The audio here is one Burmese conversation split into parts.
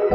ကျွန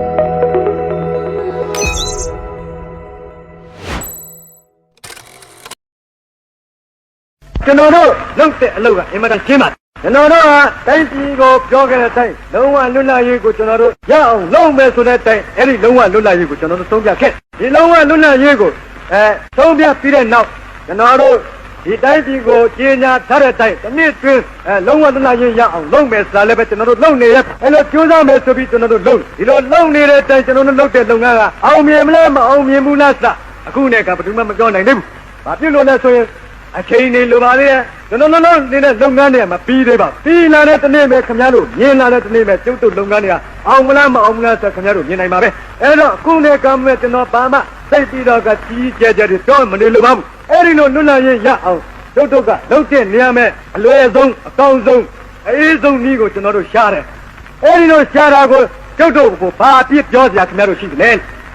်တော်တို့လုပ်တဲ့အလုပ်ကအင်မတန်ရှင်းပါတယ်ကျွန်တော်တို့ကတိုင်းပြည်ကိုပြောခဲ့တဲ့အတိုင်းလုံးဝလွတ်လပ်ရေးကိုကျွန်တော်တို့ရအောင်လုပ်မယ်ဆိုတဲ့အတိုင်းအဲ့ဒီလုံးဝလွတ်လပ်ရေးကိုကျွန်တော်တို့ဆုံးဖြတ်ခဲ့ဒီလုံးဝလွတ်လပ်ရေးကိုဆုံးဖြတ်ပြီးတဲ့နောက်ကျွန်တော်တို့ဒီတိုင်းပြည်ကိုကြီးညာထားတဲ့အတိုင်းတစ်နှစ်တွင်းလုံးဝလွတ်လပ်ရေးရအောင်လုပ်မယ်ဆိုတာလည်းပဲကျွန်တော်တို့လုပ်နေရအဲ့လိုကြိုးစားမယ်ဆိုပြီးကျွန်တော်တို့လုပ်ဒီလိုလုပ်နေတဲ့အတိုင်းကျွန်တော်တို့လုပ်တဲ့လုပ်ငန်းကအောင်မြင်မလားမအောင်မြင်ဘူးလားဆိုတာအခုနဲ့ကဘယ်သူမှမပြောနိုင်သေးဘူးဘာဖြစ်လို့လဲဆိုရင်အချိန်နေလိုပါလေကျွန်တော်တို့နေတဲ့လုပ်ငန်းတွေကမပြီးသေးပါပြီးလာတဲ့တနေ့ပဲခင်ဗျားတို့မြင်လာတဲ့တနေ့ပဲကျုပ်တို့လုပ်ငန်းတွေကအောင်မလားမအောင်မလားဆိုခင်ဗျားတို့မြင်နိုင်ပါပဲအဲ့တော့အခုနဲ့ကမဲ့ကျွန်တော်ဘာမှစိတ်ပြီးတော့ကကြီးကျယ်ကျယ်တွေပြောမနေလိုပါဘူးအဲ့ဒီလိုလွတ်လပ်ရေးရအောင်ကျုပ်တို့ကလုပ်တဲ့နေရာမဲ့အလွယ်ဆုံးအကောင်းဆုံးအေးဆုံးနည်းကိုကျွန်တော်တို့ရှားတယ်အဲ့ဒီလိုရှားတာကိုကျုပ်တို့ကိုဘာအပြစ်ပြောစရာခင်ဗျားတို့ရှိသလဲ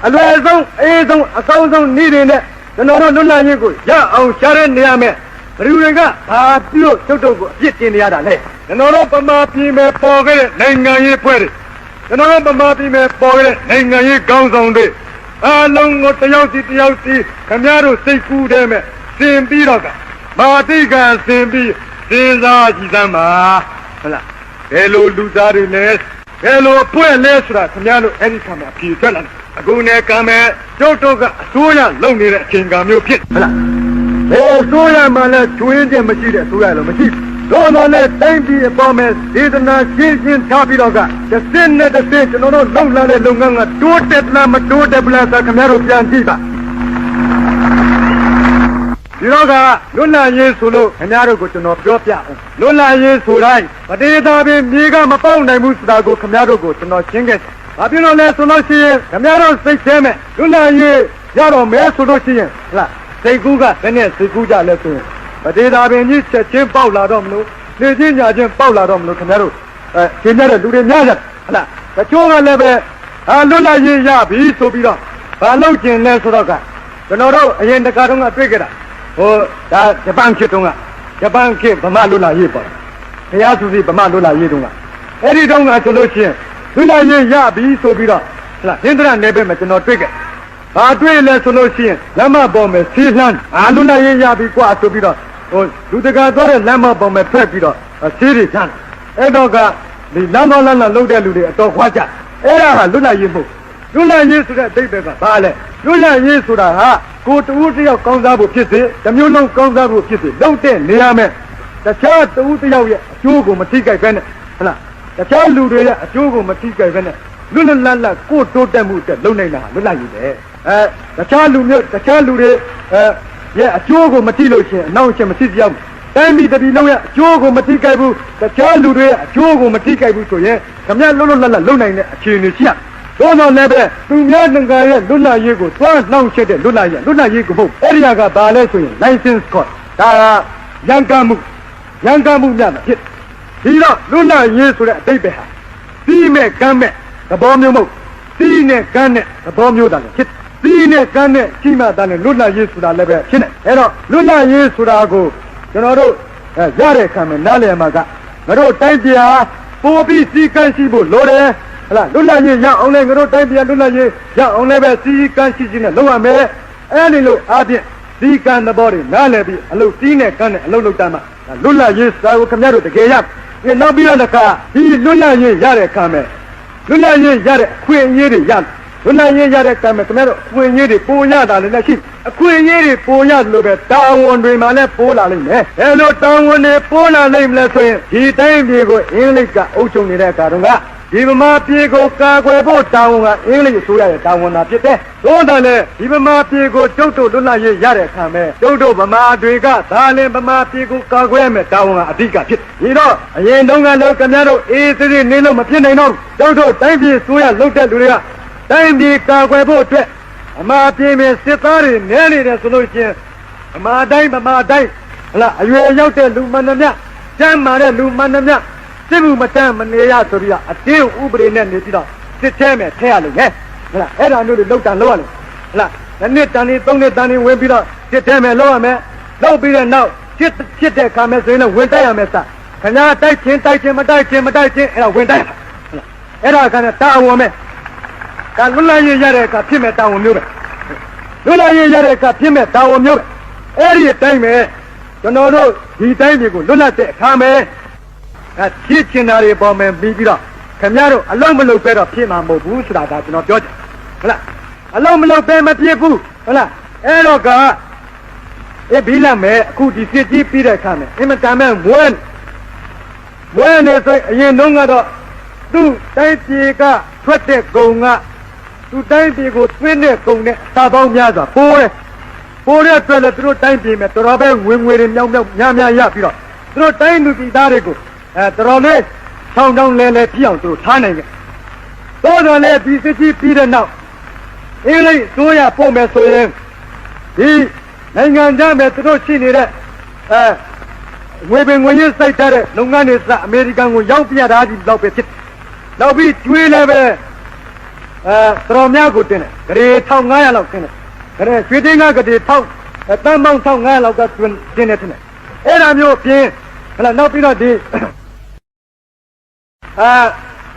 အလွယ်ဆုံးအေးဆုံးအကောင်းဆုံးနည်းတွေနဲ့ကျွန်တော်တို့လွတ်လပ်ရေးကိုရအောင်ရှားတဲ့နေရာမဲ့ဘယ်သူတွေကဘာပြုလို့ကျုပ်တို့ကိုအပြစ်တင်နေရတာလဲကျွန်တော်တို့ဗမာပြည်မှာပေါ်ခဲ့တဲ့နိုင်ငံရေးဖွဲ့တွေကျွန်တော်တို့ဗမာပြည်မှာပေါ်ခဲ့တဲ့နိုင်ငံရေးကောင်းဆောင်တွေအားလုံးကိုတယောက်စီခင်ဗျားတို့စိတ်ကူးတယ်မဲ့စင်ပြီးတော့ကမာတိကစင်ပြီးစဉ်းစားကြည့်စမ်းပါဟုတ်လားဘယ်လိုလူသားတွေလဲဘယ်လိုဖွဲ့လဲဆိုတာခင်ဗျားတို့အဲ့ဒီခါမှာဖြေထွက်လာတယ်အခုနဲ့ကံမဲ့ကျုပ်တို့ကအစိုးရလုပ်နေတဲ့အချိန်ကမျိုးဖြစ်ဟုတ်လားဘယ်အစိုးရမှလည်းကျွင်းခြင်းမရှိတဲ့အစိုးရလို့မရှိတော့တော့လည်းတိုင်းပြည်အပေါ်မှာဒေသနာရှင်းထားပြီးတော့ကတစ်စင်းနဲ့တစ်စင်းကျွန်တော်တို့လုပ်လာတဲ့လုပ်ငန်းကတိုးတက်လားမတိုးတက်ဘူးလားဆိုခင်ဗျားတို့ပြန်ကြည့်ပါဒီတော့ကလွတ်လပ်ရေးဆိုလို့ခင်ဗျားတို့ကိုကျွန်တော်ပြောပြအောင်လွတ်လပ်ရေးဆိုတိုင်းပဒေသာပင်မြေကမပေါက်နိုင်ဘူးဆိုတာကိုခင်ဗျားတို့ကိုကျွန်တော်ရှင်းခဲ့ဘာဖြစ်လို့လဲဆိုလို့ရှိရင်ခင်ဗျားတို့စိတ်ထဲမဲ့လွတ်လပ်ရေးရတော့မဲဆိုလို့ရှိရင်ဟုတ်လားစိတ်ကူးကဘယ်နဲ့စိတ်ကူးကြလဲဆိုရင်ပဒေသာပင်ကြီးချက်ချင်းပေါက်လာတော့မလို့နေချင်းညာချင်းပေါက်လာတော့မလို့ခင်ဗျားတို့ရှင်းရတဲ့လူတွေများကြဟုတ်လားတချို့ကလည်းပဲလွတ်လပ်ရေးရပြီဆိုပြီးတော့ဘာလုပ်ကျင်လဲဆိုတော့ကကျွန်တော်တို့အရင်တခါတုန်းကတွေ့ကြတာဟိုဒါဂျပန်ခေတ်တုန်းကဂျပန်ခေတ်ဗမာလွတ်လပ်ရေးပေါ့ဘုရားသူစီဗမာလွတ်လပ်ရေးတုန်းကအဲ့ဒီတုန်းကဆိုလို့ရှိရင်လွတ်လပ်ရေးရပြီဆိုပြီးတော့ဟုတ်လားဟင်္ဒရာနယ်ဘက်မှာကျွန်တော်တွေ့ကြဘာတွေ့လဲဆိုလို့ရှိရင်လမ်းမပေါ်မှာဆေးလှမ်းလွတ်လပ်ရေးရပြီကွာဆိုပြီးတော့ဟိုလူတကာသွားတဲ့လမ်းမပေါ်မှာဖက်ပြီးတော့ဆေးတွေချမ်းအဲ့တော့ကဒီလမ်းတော်လမ်းလှုပ်တဲ့လူတွေအတော်ခွာကြအဲ့ဒါဟာလွတ်လပ်ရေးမဟုတ်လွတ်လပ်ရေးဆိုတဲ့အဓိပ္ပာယ်ကဘာလဲလွတ်လပ်ရေးဆိုတာဟာကိုတူတယောက်ကောင်းစားဖို့ဖြစ်စေတစ်မျိုးလုံးကောင်းစားဖို့ဖြစ်စေလုပ်တဲ့နေရာမဲ့တခြားတူတယောက်ရဲ့အကျိုးကိုမထိခိုက်ပဲနဲ့ဟုတ်လားတခြားလူတွေရဲ့အကျိုးကိုမထိခိုက်ပဲနဲ့လွတ်လပ်လပ်ကိုတိုးတက်မှုအတွက်လုပ်နိုင်တာဟာလွတ်လပ်ရေးပဲတခြားလူတွေရဲ့အကျိုးကိုမထိလို့ရှိရင်အနောက်ရှင်မရှိကြဘူးတိုင်းပြည်တစ်ပြည်လုံးရဲ့အကျိုးကိုမထိခိုက်ဘူးတခြားလူတွေရဲ့အကျိုးကိုမထိခိုက်ဘူးဆိုရင်ခမရလွတ်လပ်လုပ်နိုင်တဲ့အခြေအနေရှိရတော့တော့လည်းပဲသူများနိုင်ငံရဲ့လွတ်လပ်ရေးကိုသွားနှောင့်ယှက်တဲ့လွတ်လပ်ရေးကိုမဟုတ်အဲ့ဒီကဘာလဲဆိုရင် license court ဒါကရန်ကမှုများတာဖြစ်ဒီတော့လွတ်လပ်ရေးဆိုတဲ့အဓိပ္ပာယ်ဟာစီးမဲ့ကမ်းမဲ့သဘောမျိုးမဟုတ်စီးနဲ့ကမ်းနဲ့သဘောမျိုးတာလည်းဖြစ်စီးနဲ့ကမ်းနဲ့ရှိမှတာလည်းလွတ်လပ်ရေးဆိုတာလည်းပဲဖြစ်နေအဲ့တော့လွတ်လပ်ရေးဆိုတာကိုကျွန်တော်တို့ရတဲ့ခံမဲ့နားလည်မှာကငါတို့တိုင်းပြည်ဟာပိုပြီးစီကမ်းရှိဖို့လိုတယ်ဟလာလွတ်လပ်ရေးရအောင်လဲငါတို့တိုင်းပြည်လွတ်လပ်ရေးရအောင်လဲပဲစီကမ်းရှိနဲ့လုပ်ရမယ်အဲ့ဒီလိုအားဖြင့်စီကမ်းသဘောတွေနားလည်ပြီးအလုပ်စီးနဲ့ကမ်းနဲ့အလုပ်လုပ်တတ်မှာလွတ်လပ်ရေးစာကိုခင်ဗျားတို့တကယ်ရဒီနောက်ပြီးတော့ဒီလွတ်လပ်ရေးရတဲ့ခံမဲ့လွတ်လပ်ရေးရတဲ့အခွင့်အရေးတွေရလွတ်လပ်ရေးရတဲ့ခံမဲ့ခင်ဗျားတို့အခွင့်အရေးတွေပိုရတာလည်းရှိအခွင့်အရေးတွေပိုရလို့ပဲတာဝန်တွေမှလည်းပိုးလာလိမ့်မယ်အဲလိုတာဝန်တွေပိုးလာလိမ့်မလဲဆိုရင်ဒီတိုင်းပြည်ကိုအင်္ဂလိပ်ကအုပ်ချုပ်နေတဲ့အခါတုန်းကဒီဗမာပြည်ကိုကာကွယ်ဖို့တာဝန်ကအင်္ဂလိပ်အစိုးရရဲ့တာဝန်သာဖြစ်တယ်။သို့တော်လည်းဒီဗမာပြည်ကိုကျုပ်တို့လွတ်လပ်ရေးရတဲ့အခါမှာကျုပ်တို့ဗမာတွေကဒါလည်းဗမာပြည်ကိုကာကွယ်မယ်တာဝန်ကအဓိကဖြစ်။ဒီတော့အရင်တုန်းကလည်းခင်ဗျားတို့အေးသေးသေးနေလို့မဖြစ်နိုင်တော့ကျုပ်တို့တိုင်းပြည်ဆိုရလုပ်တဲ့လူတွေကတိုင်းပြည်ကာကွယ်ဖို့အတွက်ဗမာပြည်မှာစစ်သားတွေနဲနေတယ်ဆိုလို့ချင်းဗမာတိုင်းဟလာအရွယ်ရောက်တဲ့လူမှန်သမျှကျမ်းမာတဲ့လူမှန်သမျှစစ်မှုမတမ်းမနေရဆိုပြီးတော့အတင်းဥပဒေနဲ့နေပြီးတော့စစ်ထဲမဲ့ထဲရလို့လေဟုတ်လားအဲ့ဒါမျိုးတွေလောက်တန်လောက်ရလို့ဟုတ်လား2နှစ်တန်3နှစ်တန်ဝင်ပြီးတော့စစ်ထဲမဲ့လောက်ရမယ်လောက်ပြီးတဲ့နောက်စစ်တဲ့ခါမဲ့ဆိုရင်လည်းဝင်တိုက်ရမယ်စခင်ဗျားတိုက်ချင်းမတိုက်ချင်းအဲ့ဒါဝင်တိုက်ရမှာဟုတ်လားအဲ့ဒါကလည်းတာဝန်မဲ့ ဒါလွတ်လပ်ရေးရတဲ့အခါဖြစ်မဲ့တာဝန်မျိုးပဲလွတ်လပ်ရေးရတဲ့အခါဖြစ်မဲ့တာဝန်မျိုးပဲအဲ့ဒီအတိုင်းပဲကျွန်တော်တို့ဒီတိုင်းတွေကိုလွတ်လပ်တဲ့အခါမဲ့ဖြစ်ချင်တာတွေပေါ်မှာပြီးတော့ခင်ဗျားတို့အလုံးမလုံးပဲတော့ဖြစ်မှာမဟုတ်ဘူးဆိုတာဒါကျွန်တော်ပြောတယ်ဟုတ်လားအလုံးမလုံးပဲမဖြစ်ဘူးဟုတ်လားအဲ့တော့ကဘီလာမဲ့အခုဒီစစ်ကြီးပြီးတဲ့အခါမှာအင်မတန်မဲ့မွဲနေဆိုအရင်တုန်းကတော့သူ့တိုင်းပြည်ကထွက်တဲ့ဂုံကသူ့တိုင်းပြည်ကိုသွင်းတဲ့ဂုံနဲ့စာပေါင်းများစွာပိုးတဲ့အတွက်လည်းသူတို့တိုင်းပြည်မှာတော်တော်ပဲဝင်ငွေတွေမြောက်များရပြီးတော့သူတို့တိုင်းလူပြည်သားတွေကိုတော်တော်လေးချောင်းလဲပြအောင်သူတို့ထားနိုင်တယ်တော်တော်လေးဒီစစ်ကြီးပြီးတဲ့နောက်အင်းလေးဆိုရပို့မယ်ဆိုရင်ဒီနိုင်ငံခြားမှာသူတို့ရှိနေတဲ့ငွေပင်ငွေရင်းစိုက်ထားတဲ့လုပ်ငန်းတွေစအမေရိကန်ကိုရောက်ပြတာကြီးလောက်ပဲဖြစ်နောက်ပြီးကျွေးလည်းပဲတော်များကိုတင်တယ်ဂရေ1500လောက်တင်တယ်ဂရေရွှေတင်းကဂရေ1000တန်းပေါင်း1500လောက်ကတင်တယ်ထင်တယ်အဲ့ဒါမျိုးပြင်ဟလာနောက်ပြီးတော့ဒီ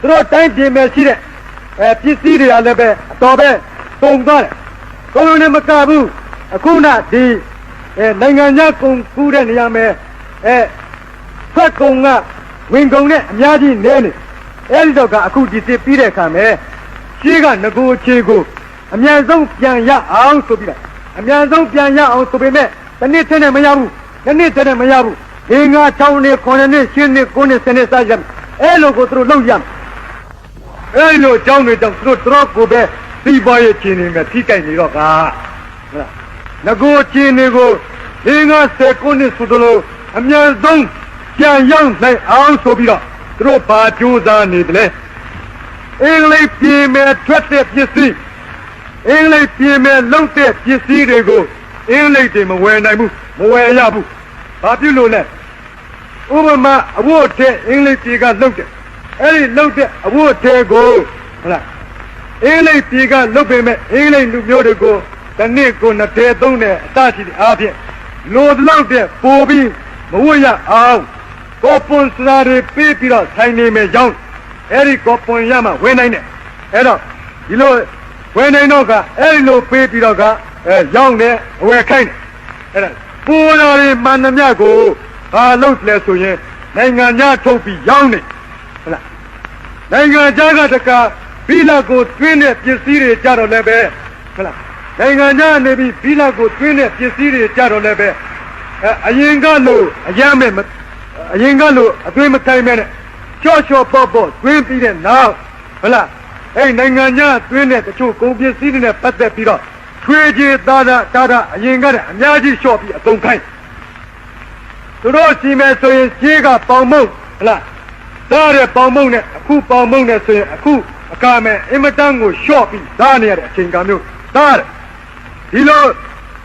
သူတို့တိုင်းပြည်မှာရှိတဲ့ပစ္စည်းတွေကလည်းပဲအတော်ပဲတုံသွားတယ်ကိုလိုနဲ့မကဘူးအခုနဒီနိုင်ငံခြားကုန်ကူးတဲ့နေရာမှာထွက်ကုန်ကဝင်ကုန်နဲ့အများကြီးနေနေအဲဒီတော့ကအခုဒီစစ်ပြီးတဲ့အခါမှာရှေးကငကိုချေကိုအမြန်ဆုံးပြန်ရအောင်ဆိုပြီးတော့အမြန်ဆုံးပြန်ရအောင်ဆိုပေမဲ့တစ်နှစ်တည်းနဲ့မရဘူးတစ်နှစ်တည်းနဲ့မရဘူးဒီငါ6နှစ်9နှစ်10နှစ်9နှစ်10နှစ်စရမ်းအဲလိုကိုသူတို့လုပ်ရမယ်အဲလိုအကြောင်းတွေကြောင့်သူတို့တော်ကိုပဲဒီပွားရဲ့ခြေနေမှာထိကြိုက်နေတော့ကငကိုချေနေကိုဒီငါ10နှစ်ဆိုတော့အမြန်ဆုံးပြန်ရောက်နိုင်အောင်ဆိုပြီးတော့သူတို့ဘာကြိုးစားနေတယ်လဲအင်္ဂလိပ်ပြည်မဲ့ထွက်တဲ့ပစ္စည်းအင်္ဂလိပ်ပြည်မဲ့လုံတဲ့ပစ္စည်းတွေကိုအင်္ဂလိပ်တွေမဝယ်နိုင်ဘူးမဝယ်ရဘူးဘာဖြစ်လို့လဲဥပမာအဝတ်တဲ့အင်္ဂလိပ်ပြည်ကလုံတဲ့အဲ့ဒီလုံတဲ့အဝတ်တဲ့ကိုဟုတ်လားအင်္ဂလိပ်ပြည်ကလုံပေမဲ့အင်္ဂလိပ်လူမျိုးတွေကိုတစ်နှစ်ကို2တဲ3နဲ့အစရှိတဲ့အားဖြင့်လိုတော့တဲ့ပို့ပြီးမဝတ်ရအောင်ကောပွန်စရာတွေပေးပြီးတော့ဆိုင်နေမယ်ရောင်းအဲ့ဒီကောပွန်ရမှဝင်နိုင်တယ်အဲ့တော့ဒီလိုဝင်နိုင်တော့ကအဲ့ဒီလိုပေးပြီးတော့ကရောင်းတယ်အဝယ်ခိုင်းတယ်အဲ့ဒါပူတော်တွေမှန်သမျှကိုဘာလုပ်လဲဆိုရင်နိုင်ငံခြားထုတ်ပြီးရောင်းတယ်ဟုတ်လားနိုင်ငံခြားကတကဘီလာကိုတွင်းတဲ့ပစ္စည်းတွေကြတော့လည်းပဲဟုတ်လားနိုင်ငံခြားနေပြီးဘီလာကိုတွင်းတဲ့ပစ္စည်းတွေကြတော့လည်းပဲအရင်ကလို့အရမ်းမဲ့အရင်ကလို့အသွေးမထိုင်မဲ့နဲ့ချော့ပေါ့တွင်းပြီးတဲ့နောက်ဟုတ်လားအဲ့နိုင်ငံခြားတွင်းတဲ့တချို့ကုန်ပစ္စည်းတွေနဲ့ပတ်သက်ပြီးတော့ထွေးကြီးသားအရင်ကတည်းကအများကြီးလျှော့ပြီးအသုံးခိုင်းသူတို့စီမဲ့ဆိုရင်ကြီးကပေါင်မုံဟုတ်လားသားတဲ့ပေါင်မုံနဲ့အခုပေါင်မုံနဲ့ဆိုရင်အခုအခါမဲ့အင်မတန်ကိုလျှော့ပြီးသားနေရတဲ့အချိန်ကမျိုးသားတယ်ဒီလို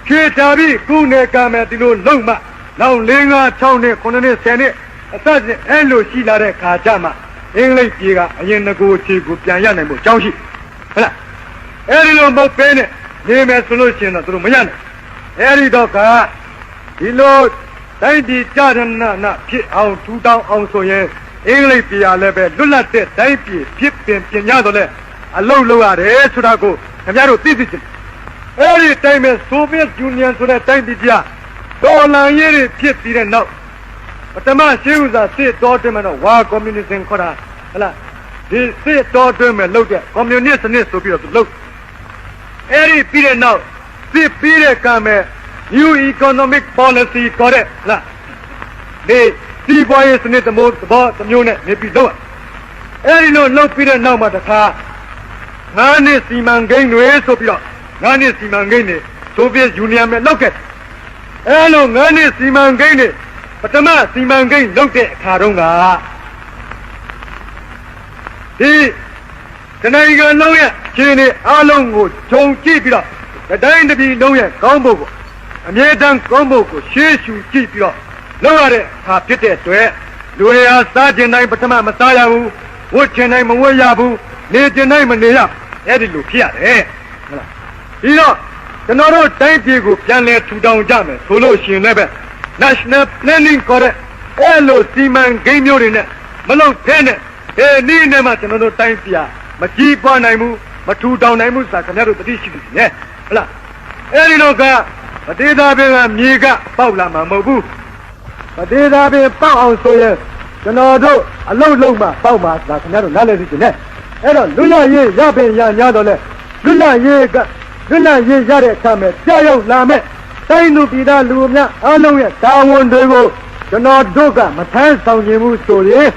ခြေတာပြီးခုနေကမဲ့ဒီလိုလုံမှနောက်4 5 6နှစ်9နှစ်10နှစ်အသက်အဲ့လိုရှိလာတဲ့ခါကျမှအင်္ဂလိပ်ပြည်ကအရင်ငကိုခြေကိုပြန်ရနိုင်ဖို့ကြောင်းရှိဟုတ်လားအဲ့ဒီလိုမဟုတ်ပဲနဲ့နေမယ်ဆိုလို့ရှိရင်တော့သူတို့မရနိုင်အဲ့ဒီတော့ကဒီလိုတိုင်းပြည်ကြရနာဖြစ်အောင်ထူထောင်အောင်ဆိုရင်အင်္ဂလိပ်ပြည်လည်းပဲလွတ်လပ်တဲ့တိုင်းပြည်ဖြစ်ပင်ပြင်ရတော့လဲအလုံးလုံးရတယ်ဆိုတာကိုခင်ဗျားတို့သိသိချင်းအဲ့ဒီတိုင်းမှာဆိုဗီယက်ယူနီယံဆိုတဲ့တိုင်းပြည်ကတော်လှန်ရေးတွေဖြစ်ပြီးတဲ့နောက်ပထမရှေးဥစွာစစ်တော်တွင်မှာတော့ဝါကွန်မြူနစ်ခေါ်တာဟလားဒီစစ်တော်တွင်မှာလုပ်တဲ့ကွန်မြူနစ်စနစ်ဆိုပြီးတော့သူလုပ်အဲ့ဒီပြီးတဲ့နောက်စစ်ပြီးတဲ့ကံမဲ့ new economic policy ခေါ်တဲ့ဟလားဒီစီးပွားရေးစနစ်သဘောမျိုးနဲ့နေပြီးလုပ်အဲ့ဒီလိုလုပ်ပြီးတဲ့နောက်မှာတခါ9 နှစ်စီမံကိန်းတွေဆိုပြီးတော့9 နှစ်စီမံကိန်းတွေဆိုဗီယက်ယူနီယံမှာလုပ်ခဲ့အဲ့လို9 နှစ်စီမံကိန်းတွေပထမစီမံကိန်းလုပ်တဲ့အခါတုန်းကဒီနိုင်ငံလုံးရဲ့ခြေနေအလုံးကိုဂျုံကြည့်ပြီးတော့တိုင်းတစ်ပြည်လုံးရဲ့ကောင်းဖို့ကိုအမြဲတမ်းကောင်းဖို့ကိုရှေးရှုကြည့်ပြီးတော့လုပ်ရတဲ့အခါဖြစ်တဲ့အတွက်လူတွေဟာစားကျင်တိုင်းပထမမစားရဘူးဝတ်ကျင်တိုင်းမဝတ်ရဘူးနေကျင်တိုင်းမနေရအဲ့ဒီလိုဖြစ်ရတယ်ဟုတ်လားဒီတော့ကျွန်တော်တို့တိုင်းပြည်ကိုပြန်လည်ထူထောင်ကြမယ်ဆိုလို့ရှိရင်လည်းပဲ national planning ခေါ်တဲ့အဲ့လိုစီမံကိန်းမျိုးတွေနဲ့မလုပ်တဲ့နဲ့ဒီနည်းနဲ့မှကျွန်တော်တို့တိုင်းပြည်မကြီးပွားနိုင်ဘူး မထူတောင်နိုင်မှုစာခင်ဗျားတို့တတိရှိတယ်နဲ့ဟုတ်လားအဲ့ဒီတော့ကပတိသာပင်ကမြေကပေါက်လာမှာမဟုတ်ဘူးပတိသာပင်ပေါက်အောင်ဆိုရင်ကျွန်တော်တို့အလုံးလုံးမှပေါက်မှာသာခင်ဗျားတို့နားလည်သိချင်တယ်အဲ့တော့လွတ်လပ်ရေးရပင်ရညာတော့လဲလွတ်လပ်ရေးကလွတ်လပ်ရေးရတဲ့အခါမှာကြောက်ရောက်လာမဲ့တိုင်းသူပြည်သားလူများအားလုံးရဲ့တာဝန်တွေကိုကျွန်တော်တို့ကမထမ်းဆောင်ခြင်းဘူးဆိုရင်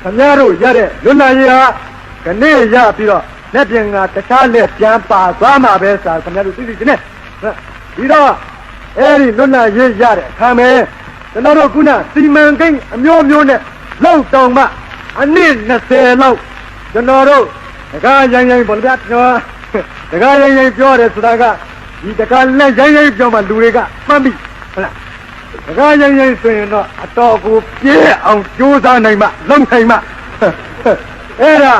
ခင်ဗျားတို့ရတဲ့လွတ်လပ်ရေးဟာခဏရပြီးတော့လက်ပြင်ကတခြားလက်ပြန်ပါသွားမှာပဲစာခင်ဗျားတို့သိသိချင်းနဲ့ဒီတော့အဲ့ဒီလွတ်လပ်ရေးရတဲ့အခါမှာကျွန်တော်တို့ခုနစီမံကိန်းအမျိုးမျိုးနဲ့လောက်တောင်မှအနည်း20လောက်ကျွန်တော်တို့တကားရိုင်းရိုင်းပေါ့ဗျာကျွန်တော်တကားရိုင်းရိုင်းပြောတယ်ဆိုတာကဒီတကားလက်ရိုင်းရိုင်းပြောမှလူတွေကမှတ်ပြီဟုတ်လားတကားရိုင်းရိုင်းဆိုရင်တော့အတော်ကိုပြည့်အောင်ကြိုးစားနိုင်မှလုံနိုင်မှအဲ့ဒါ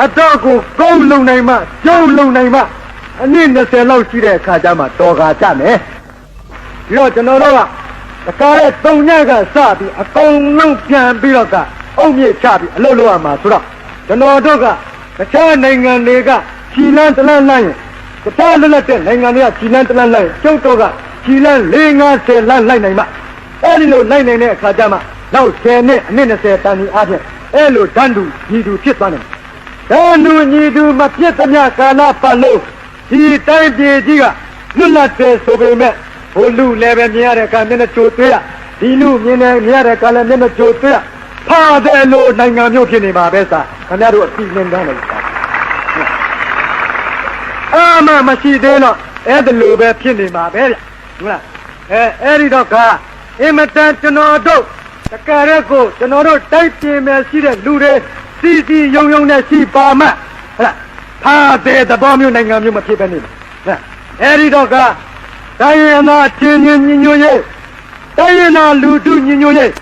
အတော့ကိုကုန်းလုံနိုင်မှကျုံလုံနိုင်မှအနည်း20လောက်ရှိတဲ့အခါကျမှတော်ကာကြမယ်ဒီတော့ကျွန်တော်တို့ကတကားရဲ့3ညကစပြီးအကုန်လုံးပြန်ပြီးတော့ကအုံမြင့်ချပြီးအလုပ်လုပ်ရမှာဆိုတော့ကျွန်တော်တို့ကတခြားနိုင်ငံတွေကခြီလန်းတလန်းလိုက်ရင်တခြားလက်လက်တဲ့နိုင်ငံတွေကခြီလန်းတလန်းလိုက်ရင်ကျုပ်တို့ကခြီလန်း4-50လန်းလိုက်နိုင်မှအဲ့ဒီလိုလိုက်နိုင်တဲ့အခါကျမှနောက်10နှစ်အနည်း20တန်ဒီအားဖြင့်အဲ့လိုဓာတ်တူညီတူဖြစ်သွားတယ်ဓာတ်တူညီတူမပြတ်သမျှကာလပတ်လုံးဒီတိုင်းပြည်ကြီးကလွတ်လပ်တယ်ဆိုပေမဲ့ဘိုလ်လူလည်းပဲမြင်ရတဲ့အခါမျက်နှာချိုတွေ့ရဒီလူမြင်ရတဲ့အခါလည်းမျက်နှာချိုတွေ့ရဖားတယ်လို့နိုင်ငံမျိုးဖြစ်နေမှာပဲစာခင်ဗျားတို့အသိဉာဏ်ကောင်းတယ်အာမမရှိသေးတော့အဲ့ဒါလိုပဲဖြစ်နေမှာပဲဟုတ်လားအဲ့ဒီတော့ကအင်မတန်ကျွန်တော်တို့တကယ်ရက်ကိုကျွန်တော်တို့တိုက်ပြင်းမယ်ရှိတဲ့လူတွေစီစီယုံယုံနဲ့ရှိပါမှဟုတ်လားဖားတဲ့သဘောမျိုးနိုင်ငံမျိုးမဖြစ်ပဲနေဟုတ်လားအဲ့ဒီတော့ကတိုင်းရင်းသားချင်းချင်းညီညွတ်ရေးတိုင်းရင်းသားလူထုညီညွတ်ရေး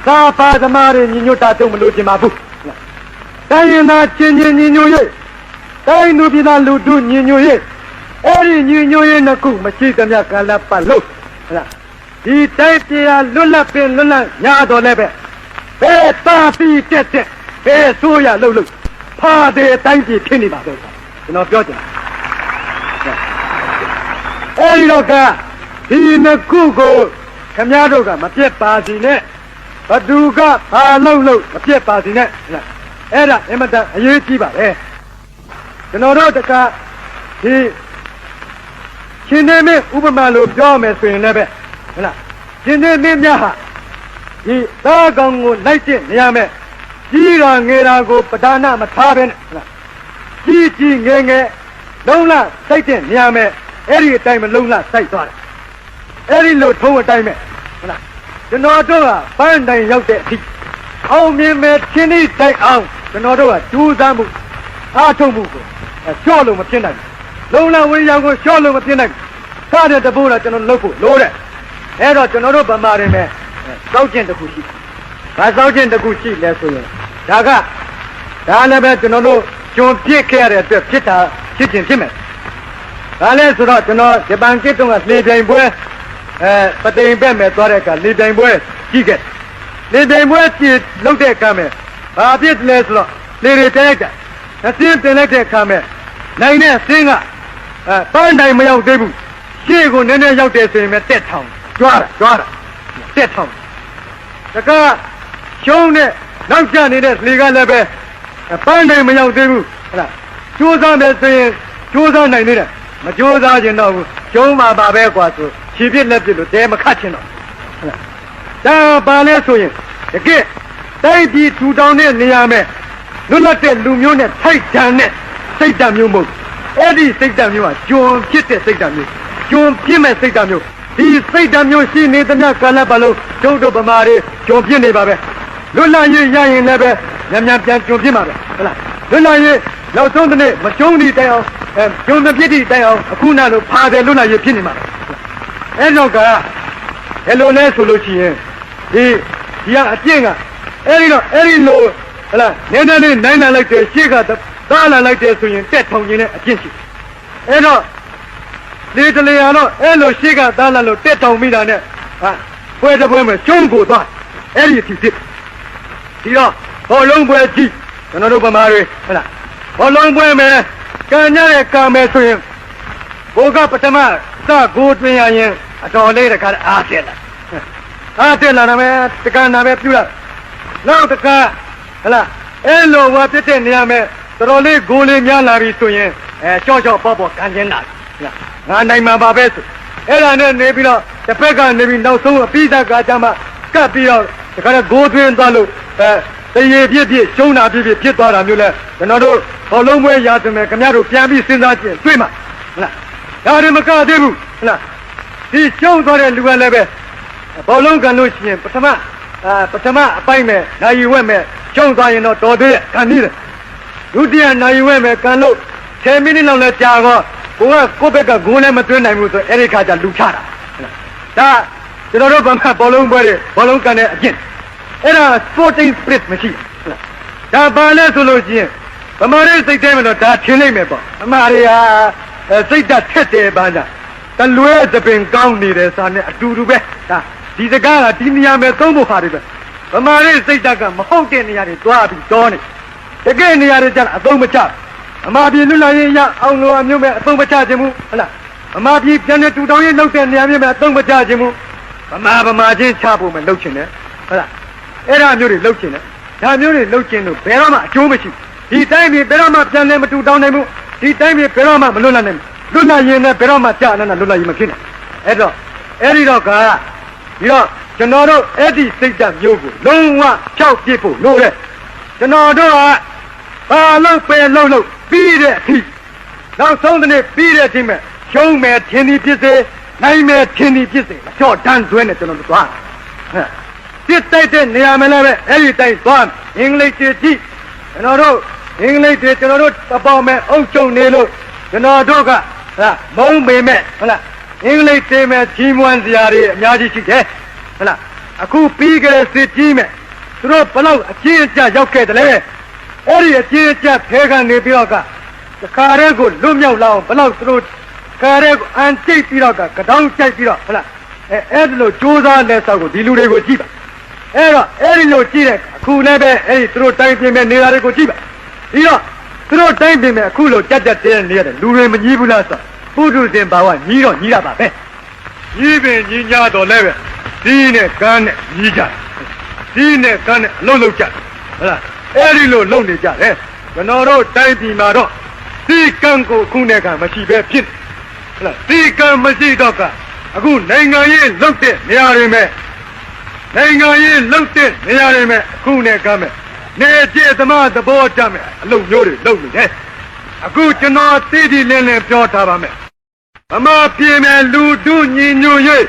သာပါသမားတွေညီညွတ်တာတော့မလို့ချင်ပါဘူးတိုင်းရင်းသားချင်းချင်းညီညွတ်ရေးတိုင်းလူပြည်သားလူထုညီညွတ်ရေးအဲ့ဒီညီညွတ်ရေးနှစ်ခုမရှိသမျှကာလပတ်လို့ဟုတ်လားဒီတိုင်းပြည်လွတ်လပ်ပင်လွတ်လပ်ညာတော်လည်းပဲဘယ်တာပြီးတက်ဘယ်ဆိုရလှုပ်ဖားတဲ့တိုင်းပြည်ဖြစ်နေပါပဲကျွန်တော်ပြောချင်အဲ့ဒီတော့ကဒီနှစ်ခုကိုခင်ဗျားတို့ကမပြတ်ပါစီနဲ့ဘသူကဘာလို့မပြတ်ပါစီနဲ့အဲ့ဒါအင်မတန်အရေးကြီးပါပဲကျွန်တော်တို့တကဒီရှင်နေမင်းဥပမာလို့ပြောမယ်ဆိုရင်လည်းပဲဟုတ်လားရှင်နေမင်းများဟာဒီသားကောင်ကိုလိုက်တဲ့နေရာမဲ့ကြီးတာငယ်တာကိုပဒါနမထားပဲနဲ့ဟုတ်လားကြီးငယ်လုံးလားစိုက်တဲ့နေရာမဲ့အဲ့ဒီအတိုင်းမလုံးလားစိုက်သွားတယ်အဲ့ဒီလိုထုံးအတိုင်းမဲ့ဟုတ်လားကျွန်တော်တို့ကပန်းတိုင်ရောက်တဲ့အထိအောင်မြင်မဲ့ချင်းဤတိုင်အောင်ကျွန်တော်တို့ကကြိုးစားမှုအားထုတ်မှုကိုလျှော့လို့မဖြစ်နိုင်ဘူးလုံးလားဝိညာဉ်ကိုလျှော့လို့မဖြစ်နိုင်ဘူးကားတဲ့တပိုးတော့ကျွန်တော်လုပ်ဖို့လိုတယ်အဲ့တော့ကျွန်တော်တို့ဗမာတွေမဲ့စောက်ကျင်တစ်ခုရှိဘာစောက်ကျင်တစ်ခုရှိလဲဆိုရင်ဒါလည်းပဲကျွန်တော်တို့ဂျွန်ပြစ်ခဲ့ရတဲ့အတွက်ဖြစ်ခြင်းမယ်ဒါလည်းဆိုတော့ကျွန်တော်ဂျပန်ကစ်တုန်းကလေပြိုင်ပွဲပတိန်ဘက်မဲ့သွားတဲ့အခါလေပြိုင်ပွဲကြီးခဲ့လေပြိုင်ပွဲကြီးလုပ်တဲ့အခါမဲ့ဘာဖြစ်လဲဆိုတော့လေတွေတက်လိုက်တာအစင်းတင်လိုက်တဲ့အခါမဲ့နိုင်တဲ့အစင်းကပန်းတိုင်မရောက်သေးဘူးရှေ့ကိုနည်းနည်းရောက်တယ်ဆိုရင်ပဲတက်ထောင်ကြွားတာတက်ထောင်တကရှုံးတဲ့နောက်ကျနေတဲ့လေကလည်းပဲပန်းတိုင်မရောက်သေးဘူးဟုတ်လားကြိုးစားတယ်ဆိုရင်ကြိုးစားနိုင်သေးတယ်မကြိုးစားခြင်းတော့ဘူးကျုံးမှာပါပဲကွာဆိုခြေပြစ်လက်ပြစ်လို့တဲမခတ်ခြင်းတော့ဟုတ်လားဒါပါလဲဆိုရင်တကယ်တိုင်းပြည်ထူထောင်တဲ့နေရာမဲ့လွတ်လပ်တဲ့လူမျိုးနဲ့ထိုက်တန်တဲ့စိတ်ဓာတ်မျိုးမဟုတ်အဲ့ဒီစိတ်ဓာတ်မျိုးကဂျွန်ဖြစ်တဲ့စိတ်ဓာတ်မျိုးဂျွန်ပြစ်မဲ့စိတ်ဓာတ်မျိုးဒီစိတ်ဓာတ်မျိုးရှိနေသမျှကာလပတ်လုံးကျုပ်တို့ဗမာတွေဂျွန်ပြစ်နေပါပဲလွတ်လပ်ရေးရရင်လည်းပဲမြန်ပြန်ဂျွန်ပြစ်မှာပဲဟုတ်လားလွတ်လပ်ရေးနောက်ဆုံးတစ်နေ့မကျုံးဒီတိုင်အောင်ဂျွန်မပြစ်ဒီတိုင်အောင်အခုနလိုဖာတယ်လွတ်လပ်ရေးဖြစ်နေမှာအဲ့တော့ကဘယ်လိုလဲဆိုလို့ရှိရင်ဒီကအပြင့်ကအဲ့ဒီလိုဟုတ်လားနည်းနည်းလေးနိုင်လာလိုက်တယ်ရှေ့ကသားလာလိုက်တယ်ဆိုရင်တက်ထောင်ခြင်းနဲ့အပြင့်ရှိအဲ့တော့ဒီတလေရတော့အဲ့လိုရှေ့ကသားလာလို့တက်ထောင်မိတာနဲ့ပွဲတစ်ပွဲမှာကျုံးကိုသွားအဲ့ဒီအဖြစ်ဖြစ်ဒီတော့ဘောလုံးပွဲကြည့်ကျွန်တော်တို့ဗမာတွေဟုတ်လားဘောလုံးပွဲမယ် ကံကြတဲ့ကံပဲဆိုရင်ဘိုးကပထမစကိုတွင်ရရင်အတော်လေးတခါအားတက်လာအားတက်လာတယ်ပဲတက္ကနာပဲပြူလာနောက်တခါဟလားအဲ့လိုဝါပြတဲ့နေရာမဲ့တော်တော်လေးဂိုးလေးများလာပြီဆိုရင်ကြော့ကြော့ပေါ့ပေါ့ကန်ကျင်းလာငါနိုင်မှာပါပဲဆိုအဲ့ဒါနဲ့နေပြီးတော့တစ်ဖက်ကနေပြီးနောက်ဆုံးအပိသကကြမှာကပ်ပြီးတော့တခါတော့ဂိုးတွင်းသွားလို့တရေပြည့်ပြည့်ရှုံးတာပြည့်ပြည့်ဖြစ်သွားတာမျိုးလဲကျွန်တော်တို့ဘောလုံးပွဲရာသမယ်ခင်ဗျားတို့ပြန်ပြီးစဉ်းစားကြည့်တွေ့မှာဟုတ်လားဒါတွေမကသေးဘူးဟုတ်လားဒီရှုံးသွားတဲ့လူကလည်းပဲဘောလုံးကန်လို့ရှိရင်ပထမအပိုင်းမဲ့နိုင်ရွက်မဲ့ရှုံးသွားရင်တော့တော်သေးရဲ့ခံနေတယ်ဒုတိယနိုင်ရွက်မဲ့ကန်လို့10မိနစ်လောက်လဲကြာတော့ကိုကကိုယ့်ဘက်ကဂိုးလည်းမသွင်းနိုင်ဘူးဆိုအဲ့ဒီခါကျလူချတာဒါကျွန်တော်တို့ဗမာဘောလုံးပွဲတွေဘောလုံးကန်တဲ့အကျင့်အဲ့ဒါ sporting spirit မရှိဘူးဒါပါလဲဆိုလို့ရှိရင်ဗမာတွေစိတ်ထဲမှာတော့ဒါထင်နိုင်မယ်ပေါ့ဗမာတွေဟာစိတ်ဓာတ်ထက်တယ်ပါလားတလွဲသပင်ကောင်းနေတယ်စာနဲ့အတူတူပဲဒါဒီစကားကဒီနေရာမှာသုံးဖို့ဟာတွေပဲဗမာတွေစိတ်ဓာတ်ကမဟုတ်တဲ့နေရာတွေတွားပြီးတောနေတကယ်နေရာတွေကျအသုံးမချဗမာပြည်လွတ်လပ်ရေးရအောင်လို့အမျိုးမဲ့အသုံးမချခြင်းဘူးဟုတ်လားဗမာပြည်ပြန်နေတူတောင်းရေးလုပ်တဲ့နေရာမျိုးမဲ့အသုံးမချခြင်းဘူးဗမာချင်းချဖို့မလုပ်ချင်နဲ့ဟုတ်လားအဲ့ဒါမျိုးတွေလုပ်ချင်တယ်ဒါမျိုးတွေလုပ်ချင်လို့ဘယ်တော့မှအကျိုးမရှိဘူးဒီတိုင်းပြည်ဘယ်တော့မှပြန်လဲမတူတောင်းနိုင်ဘူးဒီတိုင်းပြည်ဘယ်တော့မှမလွတ်လပ်နိုင်ဘူးလွတ်လပ်ရင်လည်းဘယ်တော့မှကြာနေတာလွတ်လပ်ရင်မဖြစ်နိုင်အဲ့ဒီတော့ကဒီတော့ကျွန်တော်တို့အဲ့ဒီစိတ်ဓာတ်မျိုးကိုလုံးဝဖြောက်ပြစ်ဖို့လိုတယ်ကျွန်တော်တို့ကဘာလို့ပဲလို့ပြီးတဲ့အထိနောက်ဆုံးတဲ့နေ့ပြီးတဲ့အထိမဲ့ရှုံးမယ်ထင်သည်ဖြစ်စေနိုင်မယ်ထင်သည်ဖြစ်စေအချော့တန်းသွဲနဲ့ကျွန်တော်တို့သွားစစ်တိုက်တဲ့နေရာမှာလည်းပဲအဲ့ဒီတိုင်းသွားအင်္ဂလိပ်တွေကြည့်ကျွန်တော်တို့အင်္ဂလိပ်တွေကျွန်တော်တို့တပေါမဲ့အုပ်ချုပ်နေလို့ကျွန်တော်တို့ကဟုတ်မုန်းပေမဲ့ဟုတ်လားအင်္ဂလိပ်တွေမဲ့ကြီးမွမ်းစရာတွေအများကြီးရှိတယ်ဟုတ်လားအခုပြီးကြတဲ့စစ်ကြီးမဲ့သူတို့ဘလောက်အချင်းအကျရောက်ခဲ့တယ်လေအဲ့ဒီအချင်းအကျဖဲကနေပြီးတော့ကခါရဲကိုလွတ်မြောက်လာအောင်ဘလောက်သူတို့ခါရဲကိုအန်ကျိတ်ပြီးတော့ကတောင်းကျိတ်ပြီးတော့ဟုတ်လားအဲ့ဒီလိုကြိုးစားလက်ဆောက်ကိုဒီလူတွေကိုကြည့်ပါအဲ့တော့အဲ့ဒီလိုကြည့်တဲ့အခုလည်းပဲအဲ့ဒီသူတို့တိုင်းပြင်မဲ့နေရာတွေကိုကြည့်ပါပြီးတော့သူတို့တိုင်းပြင်မဲ့အခုလိုကြက်တဲနေရတယ်လူတွေမကြီးဘူးလားဆိုပုထုဇဉ်ဘာဝညီတော့ညီရပါပဲညီပင်ညီညာတော့လည်းပဲဒီနဲ့ကန်းနဲ့ညီကြဒီနဲ့ကန်းနဲ့အလုံးလုံးကြဟုတ်လားအဲ့ဒီလိုလုံနေကြတယ်ကျွန်တော်တို့တိုင်းပြည်မှာတော့ဒီကံကိုခုနဲ့ကမရှိပဲဖြစ်ဟုတ်လားဒီကံမရှိတော့ကအခုနိုင်ငံရေးလုတ်တဲ့နေရာတွေမဲ့နိုင်ငံရေးလုတ်တဲ့နေရာတွေမဲ့အခုနဲ့ကမဲ့နေကျသမားသဘောတတ်မဲ့အလုပ်မျိုးတွေလုပ်နေတယ်အခုကျွန်တော်သိသိလင်းလင်းပြောထားပါမယ်ဗမာပြည်မဲ့လူတို့ညီညွတ်ရေး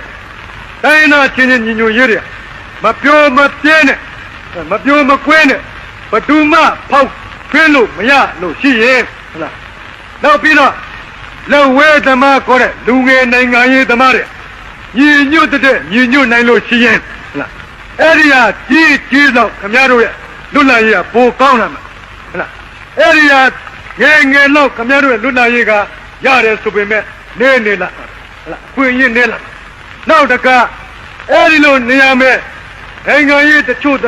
တိုင်းနာချင်းညီညွတ်ရေးတွေမပြောမပြဲနဲ့မပြောမကွဲနဲ့ဘသူမှဖောက်ထွင်းလို့မရလို့ရှိရင်ဟုတ်လားနောက်ပြီးတော့လက်ဝဲသမားခေါ်တဲ့လူငယ်နိုင်ငံရေးသမားတွေညီညွတ်တဲ့ညီညွတ်နိုင်လို့ရှိရင်ဟုတ်လားအဲ့ဒီဟာကြီးတော့ခင်ဗျားတို့ရဲ့လွတ်လပ်ရေးကပိုကောင်းလာမှာဟုတ်လားအဲ့ဒီဟာငယ်တော့ခင်ဗျားတို့ရဲ့လွတ်လပ်ရေးကရတယ်ဆိုပေမဲ့နေလားဟုတ်လားခွင့်ရနေလားနောက်တကအဲ့ဒီလိုနေရာမဲ့နိုင်ငံရေးတချို့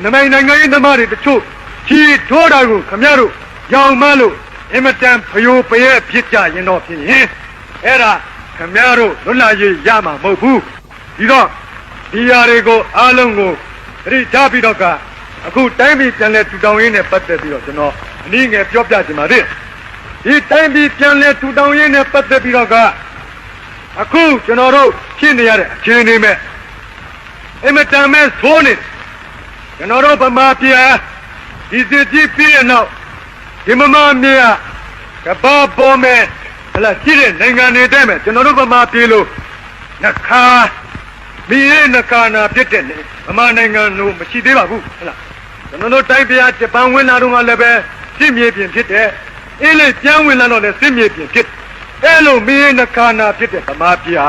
နိုင်ငံရေးသမားတွေတချို့ချီထိုးတာကိုခင်ဗျားတို့ရောင်မလို့အင်မတန်ဖျိုးပရဲဖြစ်ကြရင်တော့ဖြစ်ရင်အဲ့ဒါခင်ဗျားတို့လွတ်လပ်ရေးရမှာမဟုတ်ဘူးဒီတော့ဒီຢာတွေကိုအားလုံးကိုသတိထားပြီးတော့ကအခုတိုင်းပြည်ပြန်လဲထူထောင်ရေးနဲ့ပတ်သက်ပြီးတော့ကျွန်တော်အနည်းငယ်ပြောပြချင်ပါတယ်ဒီတိုင်းပြည်ပြန်လဲထူထောင်ရေးနဲ့ပတ်သက်ပြီးတော့ကအခုကျွန်တော်တို့ဖြစ်နေရတဲ့အခြေအနေမဲ့အမတန်မဲ့ဆိုးနေကျွန်တော်တို့ဗမာပြည်ဒီစစ်ကြီးပြည်ရဲ့နောက်ဒီမမမြေကဘာပေါ်မဲ့ဟလာကြည့်တဲ့နိုင်ငံတွေတဲ့မဲ့ကျွန်တော်တို့ဗမာပြည်လို့နှခါမီးရဲ့နှခါနာပြစ်တဲ့ဗမာနိုင်ငံလို့မရှိသေးပါဘူးဟလာကျွန်တော်တို့တိုင်းပြည်ဂျပန်ဝင်လာတော့လည်းပဲစစ်မြေပြင်ဖြစ်တဲ့အင်းလေးကျန်းဝင်လာတော့လည်းစစ်မြေပြင်ဖြစ်အဲ့လိုမီးရဲ့နှခါနာဖြစ်တဲ့ဗမာပြည်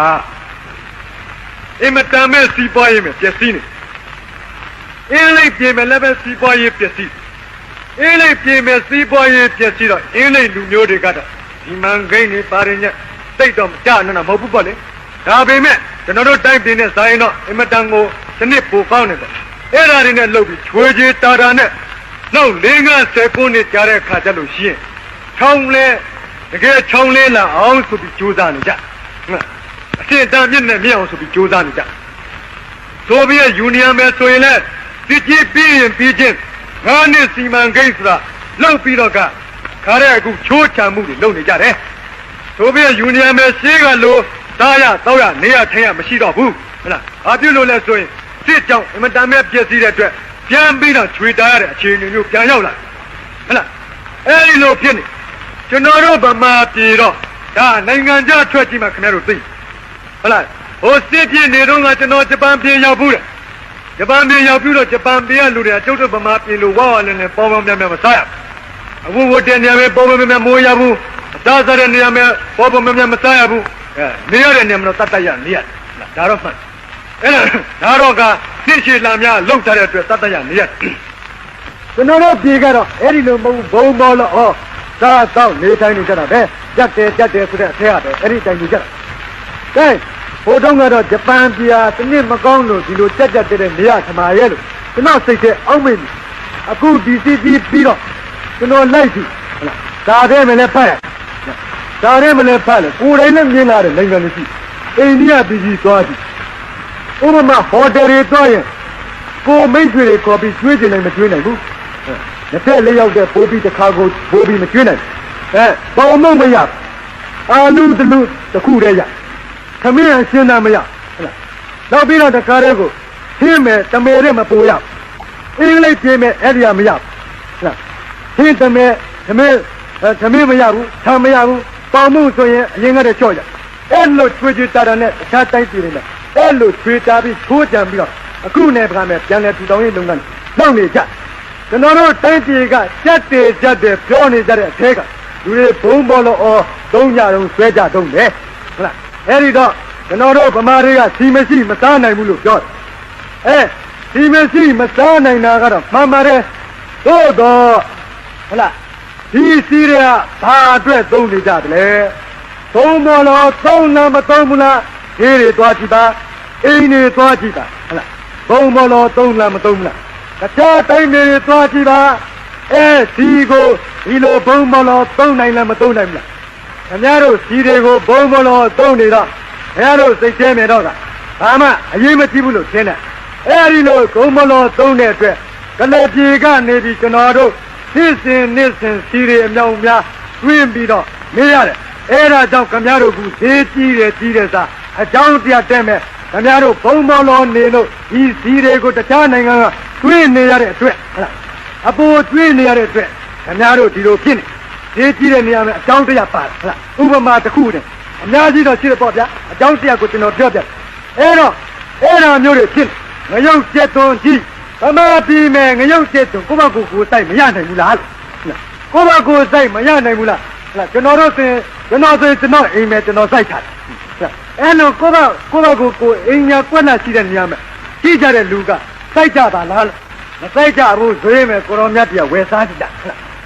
အင်မတန်မဲ့စီးပွားရေးမဲ့ပျက်စီးနေအင်းလေးပြင်မဲ့လည်းပဲစီးပွားရေးပျက်စီးအင်းလေးပြင်မဲ့စီးပွားရေးပျက်စီးတော့အင်းလေးလူမျိုးတွေကတော့ဒီမန်ဂိန်းတွေပါရင်ညတိတ်တော့ကြာနေတာမဟုတ်ဘူးပေါ့လေဒါပေမဲ့ကျွန်တော်တို့တိုင်းပြည်နဲ့ဇာရင်တော့အင်မတန်ကိုစနစ်ပိုကောင်းနေတယ်အဲ့ဒါတွေနဲ့လုပ်ပြီးချွေချေတာတာနဲ့နောက်၄-၅-10 ခုနှစ်ကြာတဲ့အခါကျလို့ရှိရင်ထောင်လဲ တကယ်ချောင်းလေးလာအောင်ဆိုပြီးကြိုးစားနေကြအစ်တမ်းမြင့်နဲ့မြင့်အောင်ဆိုပြီးကြိုးစားနေကြဆိုဗီယက်ယူနီယံပဲဆိုရင်လည်းစစ်ကြီးပြီးရင်ပြီးချင်းငါးနှစ်စီမံကိန်းဆိုတာလောက်ပြီးတော့ခါတဲ့အခုချိုးချမှုတွေလုပ်နေကြတယ်ဆိုဗီယက်ယူနီယံပဲရှေးကလို့သားရတောက်ရနေရထိုင်ရမရှိတော့ဘူးဟုတ်လားဘာဖြစ်လို့လဲဆိုရင်စစ်ကြောင့်အမတန်မဲ့ပြည့်စည်တဲ့အတွက်ပြန်ပြီးတော့ချွေတာရတဲ့အခြေအနေမျိုးပြန်ရောက်လာဟုတ်လားအဲဒီလိုဖြစ်နေကျွန်တော်တို့ဗမာပြည်တော့ဒါနိုင်ငံခြားထွက်ကြည့်မှခင်ဗျားတို့သိဟုတ်လားဟိုစစ်ပြင်းနေတော့ကကျွန်တော်ဂျပန်ပြည်ရောက်ဘူးတဲ့ဂျပန်ပြည်ရောက်ပြီးတော့ဂျပန်ပြည်ကလူတွေကကျုပ်တို့ဗမာပြည်လိုဝါဝါလည်းနဲ့ပေါ်ပေါ်များများမစားရဘူးအခုတဲ့နေရာပဲပေါ်ပေါ်များများမိုးရဘူးအစားစားတဲ့နေရာမှာပေါ်ပေါ်များများမစားရဘူးနေရတဲ့နေရာမှာတော့တတ်တတ်ရနေရဒါတော့မှန်အဲ့ဒါတော့ကစစ်ရှိလာများလောက်ထားတဲ့အတွက်တတ်တတ်ရနေရကျွန်တော်တို့ပြည်ကတော့အဲ့ဒီလိုမဟုတ်ဘုံဘောလို့ဩစားတော့နေတိုင်းနေကြတာပဲကြက်တယ်ဆိုတဲ့အထက်ရတယ်အဲ့ဒီတိုင်းနေကြတာကဲဘိုးတုံးကတော့ဂျပန်ပြည်ဟာတနစ်မကောင်းလို့ဒီလိုကြက်တဲ့နေရထမာရဲ့လို့ကျွန်တော်စိတ်ထဲအောက်မေ့အခုဒီစီပြီးတော့ကျွန်တော်လိုက်ပြီဟုတ်လားဒါတဲ့မလဲဖတ်ဒါတဲ့မလဲဖတ်လေကိုယ်တိုင်နဲ့မြင်လာတဲ့နိုင်ငံတွေရှိအိန္ဒိယပြည်သွားပြီဥပမာဟိုတယ်တွေသွားရင်ကိုမိတ်ဆွေတွေခေါ်ပြီးကျွေးကျင်နိုင်မကျွေးနိုင်ဘူးလက်ထက်လေးရောက်တဲ့ပိုးပြီးတစ်ခါကိုပိုးပြီးမကျွေးနိုင်ဘောင်မမရအာလူတလူတခုတည်းရခမင်းရှင်းတာမရဟုတ်လားနောက်ပြီးတော့တခါတည်းကိုရှင်းမယ်တမေရဲမပူရအင်္ဂလိပ်ပြင်းမယ်အဲ့ဒီကမရဟုတ်လားရှင်းတမေခမင်းမရဘူးဆံမရဘူးပေါင်မှုဆိုရင်အရင်ကတည်းကချော့ရအဲ့လိုချွေချွေတာတာနဲ့အခြားတိုင်းပြည်တွေနဲ့အဲ့လိုချွေတာပြီးထိုးကြံပြီးတော့အခုနဲ့ဗကာမဲ့ပြန်လဲထူထောင်ရေးလုပ်ငန်းလုပ်နေကြကျွန်တော်တို့တိုင်းပြည်ကကြက်တယ်ပြောနေကြတဲ့အထက်ကလူတွေဘုံဘောလို့သုံးကြတော့ဆွဲကြတော့တယ်ဟုတ်လားအဲ့ဒီတော့ကျွန်တော်တို့ဗမာတွေကစီမရှိမစားနိုင်ဘူးလို့ပြောတယ်စီမရှိမစားနိုင်တာကတော့မှန်ပါတယ်သို့တော့ဟုတ်လားဒီစီတွေကဘာအတွက်သုံးနေကြတယ်လဲသုံးဘောလို့သုံးလားမသုံးဘူးလားဒီတွေသွားကြည့်ပါအိမ်တွေသွားကြည့်ပါဟုတ်လားဘုံဘောလို့သုံးလားမသုံးဘူးလားတခြားတိုင်းတွေသွားကြည့်ပါဒီကိုဒီလိုဘုံဘောလို့သုံးနိုင်လားမသုံးနိုင်ဘူးလားခင်ဗျားတို့စီတွေကိုဘုံဘောလို့သုံးနေတော့ခင်ဗျားတို့စိတ်ထဲမြင်တော့ကဘာမှအရေးမကြီးဘူးလို့ထင်တယ်အဲဒီလိုဘုံဘောလို့သုံးတဲ့အတွက်ကလေးပြေကနေပြီးကျွန်တော်တို့နှစ်စဉ်စီတွေအမြောက်များတွင်းပြီးတော့နေရတယ်အဲ့ဒါကြောင့်ခင်ဗျားတို့ကဈေးကြီးတယ်စားအကြောင်းတရားတက်မဲ့ခင်ဗျားတို့ဘုံဘောလို့နေလို့ဒီစီတွေကိုတခြားနိုင်ငံကတွင်းနေရတဲ့အတွက်ဟုတ်လားအပေါ်တွင်းနေရတဲ့အတွက်ခင်ဗျားတို့ဒီလိုဖြစ်နေဈေးကြီးတဲ့နေရာမှာအကြောင်းတရားပါဟုတ်လားဥပမာတစ်ခုတည်းအများကြီးတော့ရှိတယ်ပေါ့ဗျာအကြောင်းတရားကိုကျွန်တော်ပြောပြအဲ့တော့မျိုးတွေဖြစ်ငရုတ်ကျက်သွန်ကြီးဗမာပြည်မယ်ငရုတ်ကျက်သွန်ကိုယ့်ဘကိုစိုက်မရနိုင်ဘူးလားကိုယ့်ဘကိုစိုက်မရနိုင်ဘူးလားဟုတ်လားကျွန်တော်အိမ်မယ်ကျွန်တော်စိုက်ထားတယ်အဲ့လိုကိုယ့်ဘကိုအိမ်ညာကွက်လာရှိတဲ့နေရာမှာရှိကြတဲ့လူကစိုက်ကြပါလားမစိုက်ကြဘူးဆိုရင်မယ်ကိုရောမြတ်ပြဝယ်စားကြည့်တာ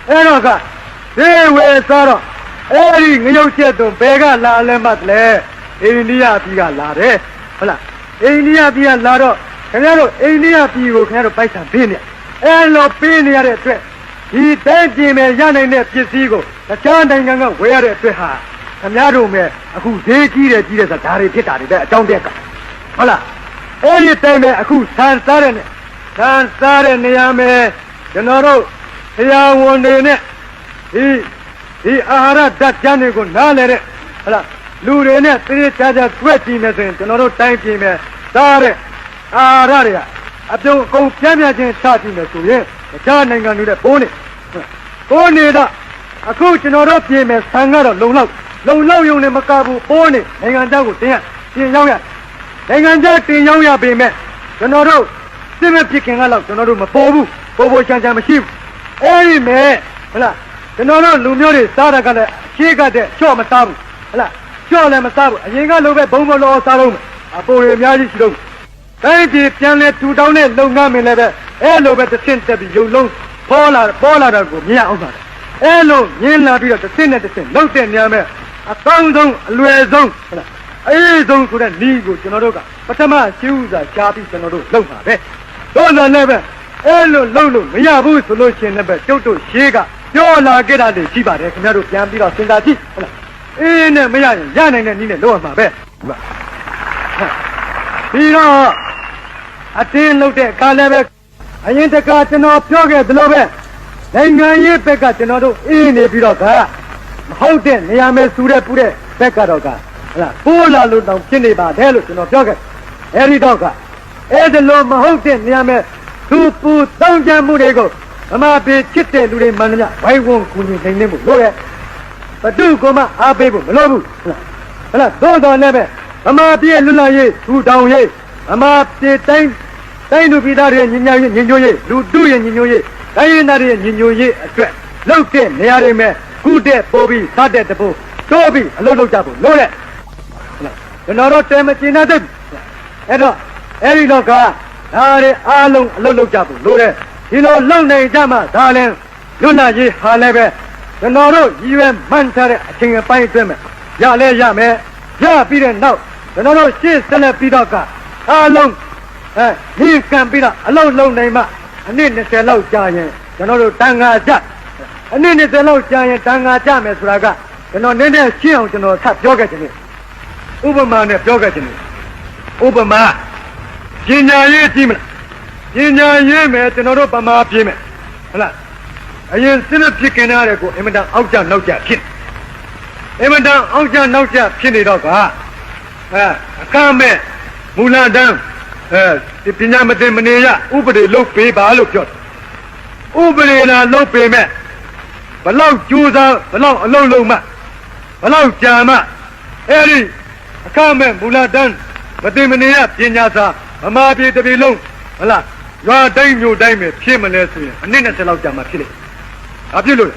အဲ့တော့ကဒီဝယ်စားတော့အဲ့ဒီငရုတ်ကျက်သွန်ဘယ်ကလာလဲမှလဲအိန္ဒိယပြည်ကလာတယ်ဟုတ်လားအိန္ဒိယပြည်ကလာတော့ခင်ဗျားတို့အိန္ဒိယပြည်ကိုခင်ဗျားတို့ပိုက်ဆံပေးနေအဲ့လိုပေးနေရတဲ့အတွက်ဒီတိုင်းပြည်မှာရနိုင်တဲ့ပစ္စည်းကိုတခြားနိုင်ငံကဝယ်ရတဲ့အတွက်ဟာခင်ဗျားတို့မဲ့အခုဈေးကြီးတယ်ဆိုတာဒါတွေဖြစ်တာတွေပဲအကြောင်းတက်ကဟုတ်လားအဲ့ဒီတိုင်းမှာအခုဆန်စားတဲ့နေရာမှာကျွန်တော်တို့ဆရာဝန်တွေနဲ့ဒီအာဟာရဓာတ်ကြမ်းတွေကိုနားလဲတဲ့ဟုတ်လားလူတွေနဲ့တိတိကျကျတွက်ကြည့်မယ်ဆိုရင်ကျွန်တော်တို့တိုင်းပြည်မှာစားတဲ့အာဟာရတွေကအပြုံအကုန်ပြန့်ချင်းချကြည့်မယ်ဆိုရင်တခြားနိုင်ငံတွေနဲ့ပိုးနေတော့အခုကျွန်တော်တို့ပြည်မှာဆန်ကတော့လုံလောက်ရုံနဲ့မကဘူးပိုးနေနိုင်ငံသားကိုတင်ရောက်ရနိုင်ငံသားတင်ရောက်ရပေမဲ့ကျွန်တော်တို့စစ်မဲ့ပြည်ခင်ကတော့ကျွန်တော်တို့မပေါ်ဘူးပေါ်ချမ်းမရှိဘူးအဲ့ဒီမဲ့ဟုတ်လားကျွန်တော်တို့လူမျိုးတွေစားတာကလည်းရှေ့ကတဲ့ချော့မစားဘူးဟုတ်လားချော့လည်းမစားဘူးအရင်ကလိုပဲဘုံဘလောစားတော့အပေါ်ရအများကြီးရှိတော့တိုင်းပြည်ပြန်လဲထူထောင်တဲ့လုပ်ငန်းမင်းလည်းပဲအဲ့လိုပဲတစ်ဆင့်တက်ပြီးရုံလုံးပေါ်လာတာကိုမြင်အောင်ပါတယ်အဲ့လိုမြင်လာပြီးတော့တစ်ဆင့်နဲ့တစ်ဆင့်လောက်တဲ့နေရာမှာအကောင်းဆုံးအလွယ်ဆုံးဟုတ်လားအေးဆုံးဆိုတဲ့နီးကိုကျွန်တော်တို့ကပထမရှင်းဥစွာရှားပြီးကျွန်တော်တို့လုပ်ပါပဲတော့လည်းပဲအဲ့လိုလုပ်လို့မရဘူးဆိုလို့ရှိရင်လည်းပဲကျုပ်တို့ရှေးက ပြောလာခဲ့တာတွေရှိပါတယ်ခင်ဗျားတို့ပြန်ပြီးတော့စဉ်းစားကြည့်ဟုတ်လားအေးနဲ့မရရင်ရနိုင်တဲ့နည်းနဲ့လုပ်ရမှာပဲပြီးတော့အတင်းလုပ်တဲ့အခါလည်းပဲအရင်တခါကျွန်တော်ပြောခဲ့သလိုပဲနိုင်ငံရေးဘက်ကကျွန်တော်တို့အေးနေပြီးတော့ကမဟုတ်တဲ့နေရာမဲစူတဲ့ပူတဲ့ဘက်ကတော့ကဟုတ်လားပိုးလာလို့တောင်ဖြစ်နေပါတယ်လို့ကျွန်တော်ပြောခဲ့အဲဒီတော့ကအဲ့ဒီလိုမဟုတ်တဲ့နေရာမဲသူပူတောင်းကြမှုတွေကိုဗမာပြည်ချစ်တဲ့လူတွေမှန်သမျှဝိုင်းဝန်းကူညီနိုင်နေမှုလို့ရဘသူကမှအားပေးဖို့မလိုဘူးဟုတ်လားသို့တော်လည်းပဲဗမာပြည်လွတ်လပ်ရေးထူထောင်ရေးဗမာပြည်တိုင်းလူပြည်သားတွေညီညွတ်ရေးလူတို့ရဲ့ညီညွတ်ရေးတိုင်းရင်းသားတွေရဲ့ညီညွတ်ရေးအတွက်လောက်တဲ့နေရာတွေမဲ့ကုတဲ့ပို့ပြီးစတဲ့တပိုးတိုးပြီးအလုပ်လုပ်ကြဖို့လို့ရဟုတ်လားကျွန်တော်တို့တဲမကျင်တဲ့အဲ့တော့အဲ့ဒီတော့ကဒါတွေအားလုံးအလုပ်လုပ်ကြဖို့လို့ရဒီလိုလုံနေကြမှာဒါလည်းလွတ်လပ်ရေးဟာလည်းပဲကျွန်တော်တို့ရည်ရွယ်မှန်းထားတဲ့အချိန်အပိုင်းအတွင်းမှာရလဲရမယ်ရပြီးတဲ့နောက်ကျွန်တော်တို့ရှေ့ဆက်လက်ပြီးတော့ကအားလုံးဒီကံပြီးတော့အလုံးလုံးနိုင်မှအနည်း20လောက်ကြာရင်ကျွန်တော်တို့တန်ခါကြအနည်း20လောက်ကြာရင်တန်ခါကြမယ်ဆိုတာကကျွန်တော်နည်းနည်းရှင်းအောင်ကျွန်တော်ဆက်ပြောခဲ့ခြင်းဥပမာနဲ့ပြောခဲ့ခြင်းဥပမာပညာရေးကြည့်မလားပညာရေးမယ်ကျွန်တော်တို့ဗမာပြည်မယ်ဟုတ်လားအရင်စစ်စစ်ဖြစ်ခင်ရတယ်ကိုအင်မတန်အောက်ကျနောက်ကျဖြစ်အင်မတန်အောက်ကျနောက်ကျဖြစ်နေတော့ကအခမဲ့မူလတန်းဒီပညာမသိမနေရဥပဒေလုပ်ပေးပါလို့ပြောဥပဒေလာလုပ်ပေးမဲ့ဘလောက်ကြိုးစားဘလောက်အလုံးလုံးမှဘလောက်ကြာမှအဲ့ဒီအခမဲ့မူလတန်းမသိမနေရပညာစာဗမာပြည်တစ်ပြည်လုံးဟုတ်လားရွာတိုင်းမြို့တိုင်းပဲဖြစ်မလဲဆိုရင်အနည်း20လောက်ကြာမှဖြစ်လိမ့်ဘာဖြစ်လို့လဲ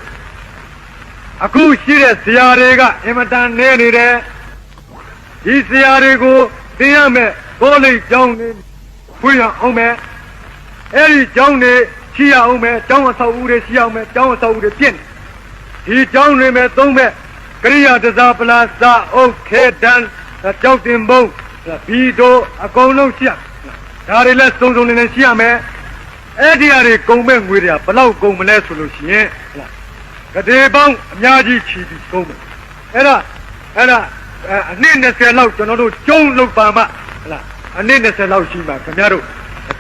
အခုရှိတဲ့ဆရာတွေကအင်မတန်နေနေတယ်ဒီဆရာတွေကိုသင်ရမယ်ကိုလိပ်ကျောင်းနေဖွင့်ရအောင်မယ်အဲ့ဒီကျောင်းတွေရှိရအောင်မယ်ကျောင်းအဆောက်အဦတွေရှိအောင်မယ်ကျောင်းအဆောက်အဦတွေပြင့်ဒီကျောင်းတွေမဲ့သုံးမဲ့ကရိယာတစားပလာစာအုပ်ခဲတန်းကြောက်တင်ပုံးဘီဒိုအကုန်လုံးရှိရဒါတွေလည်းစုံစုံလင်လင်ရှိရမယ်အဲ့ဒီအရာတွေကုန်မဲ့ငွေတွေကဘလောက်ကုန်မလဲဆိုလို့ရှိရင်ကတိပေါင်းအများကြီးချီပြီးကုန်မယ်အဲ့ဒါအနည်း20လောက်ကျွန်တော်တို့ကျုံးလုပ်ပါမှဟုတ်လားအနည်း20လောက်ရှိမှခင်ဗျားတို့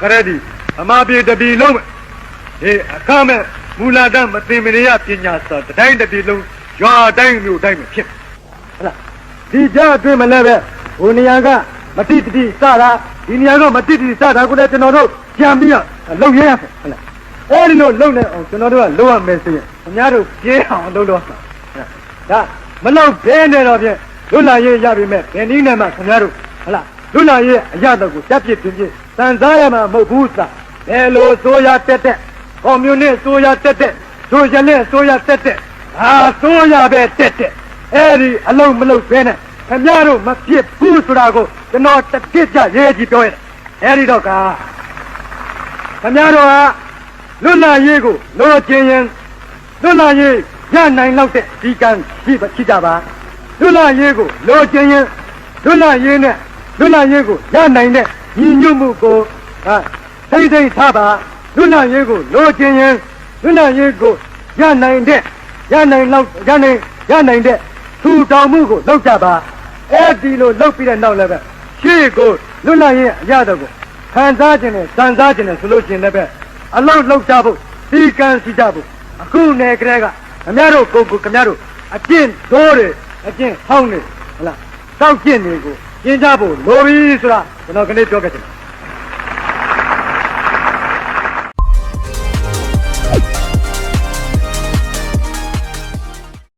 ကရက်ဒီဗမာပြည်တပြည်လုံးဒီအခမဲ့မူလတန်းမသိမနေရပညာစာတိုင်းတပြည်လုံးရွာတိုင်းမြို့တိုင်းမှာဖြစ်ဟုတ်လားဒီကြားအတွင်းမလဲပဲဟိုနေရာကမတိတိစတာဒီနေရာကမတိတိစတာကိုလည်းကျွန်တော်တို့ကြံပြီးတော့လုပ်ရရမယ်ဟုတ်လားအဲ့ဒီလိုလုပ်နေအောင်ကျွန်တော်တို့ကလုပ်ရမယ်ဆိုရင်ခင်ဗျားတို့ပြေးအောင်လုပ်လို့ဒါမလုပ်ဘဲနဲ့တော့ဖြင့်လွတ်လပ်ရေးရပြီမဲ့ဘယ်နည်းနဲ့မှခင်ဗျားတို့ဟုတ်လားလွတ်လပ်ရေးအရတော့ကိုတက်ပြစ်ပြင်းပြင်းစံစားရမှာမဟုတ်ဘူးသာဘယ်လိုဆိုရတက်ကွန်မြူနစ်ဆိုရတက်ဆိုရှယ်လစ်ဆိုရတက်ဆိုရပဲတက်အဲ့ဒီအလုံးမလုံးဘဲနဲ့ခင်ဗျားတို့မဖြစ်ဘူးဆိုတာကိုကျွန်တော်တစ်ပြစ်ကြရေးကြည့်ပြောရတယ်အဲ့ဒီတော့ကခင်ဗျားတို့ကလွတ်လပ်ရေးကိုလိုချင်ရင်လွတ်လပ်ရေးရနိုင်လောက်တဲ့ဒီကံရှိကြပါလွတ်လပ်ရေးကိုလိုချင်ရင်လွတ်လပ်ရေးနဲ့လွတ်လပ်ရေးကိုရနိုင်တဲ့ညီညွတ်မှုကိုထိမ့်ထားပါလွတ်လပ်ရေးကိုလိုချင်ရင်လွတ်လပ်ရေးကိုရနိုင်တဲ့ထူထောင်မှုကိုလုပ်ကြပါအဲ့ဒီလိုလုပ်ပြီးတဲ့နောက်လည်းပဲရှေ့ကိုလွတ်လပ်ရေးအရတော့ကိုခံစားခြင်းနဲ့စံစားခြင်းနဲ့ဆိုလို့ရှိရင်လည်းပဲအလုံးလုပ်ကြဖို့ဒီကံရှိကြဖို့အခုနယ်ကလေးကခင်ဗျားတို့ကိုခင်ဗျားတို့အကျင့်ဒိုးတွေအကျင့်ဟောင်းတွေဟုတ်လားတောက်ကျင့်တွေကိုကျင့်ကြဖို့လိုပြီဆိုတာကျွန်တော်ကလေးပြောခဲ့တယ်